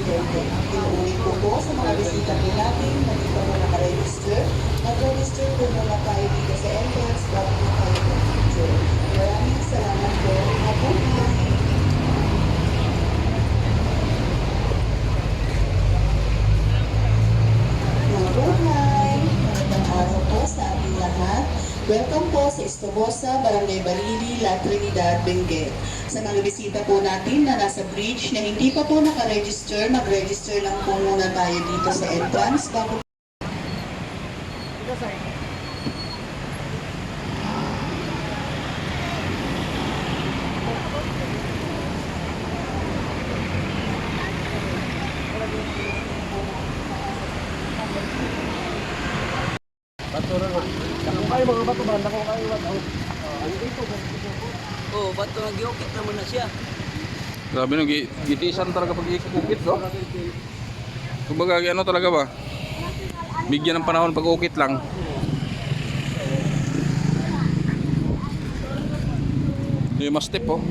Bengue. Inuulit ko po sa mga bisita po natin na di pa po nakaregister. Mag-register po muna tayo dito sa entrance bago po tayo mag-picture. Maraming salamat po. Mabuhay! Mabuhay! Magandang araw po sa ating lahat. Welcome po sa Estobosa, Barangay Barili, La Trinidad, Benguet. Sa mga bisita po natin na nasa bridge na hindi pa po nakaregister, mag-register lang po muna tayo dito sa entrance bago Oh, bato nagyokit naman na siya. Grabe no, gitisan talaga pag ikukit, no? Kumbaga, ano talaga ba? Bigyan ng panahon pag ukit lang. Yung mas step, oh.